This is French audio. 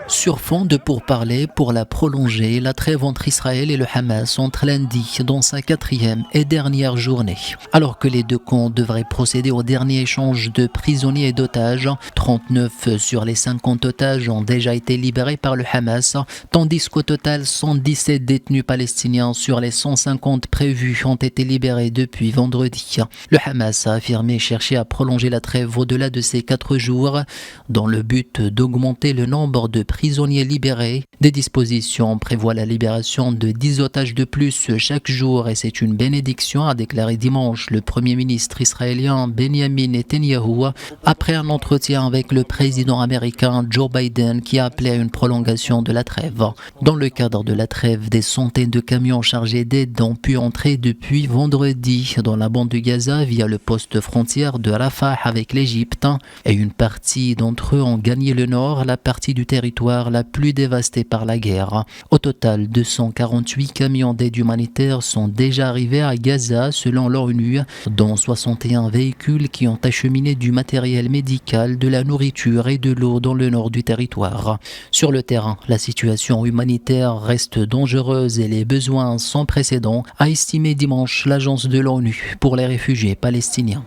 Sur fond de pourparlers pour la prolonger, la trêve entre Israël et le Hamas entre lundi dans sa quatrième et dernière journée. Alors que les deux camps devraient procéder au dernier échange de prisonniers et d'otages, 39 sur les 50 otages ont déjà été libérés par le Hamas, tandis qu'au total 117 détenus palestiniens sur les 150 prévus ont été libérés depuis vendredi. Le Hamas a affirmé chercher à prolonger la trêve au-delà de ces 4 jours dans le but d'augmenter le nombre de prisonniers libérés. Des dispositions prévoient la libération de 10 otages de plus chaque jour et c'est une bénédiction, a déclaré dimanche le Premier ministre israélien Benjamin Netanyahu après un entretien avec le président américain Joe Biden qui a appelé à une prolongation de la trêve. Dans le cadre de la trêve, des centaines de camions chargés d'aide ont pu entrer depuis vendredi dans la bande de Gaza via le poste frontière de Rafah avec l'Égypte et une partie d'entre eux ont gagné le nord, la partie du territoire la plus dévastée par la guerre. Au total, 248 camions d'aide humanitaire sont déjà arrivés à Gaza selon l'ONU, dont 61 véhicules qui ont acheminé du matériel médical, de la nourriture et de l'eau dans le nord du territoire. Sur le terrain, la situation humanitaire reste dangereuse et les besoins sans précédent, a estimé dimanche l'agence de l'ONU pour les réfugiés palestiniens.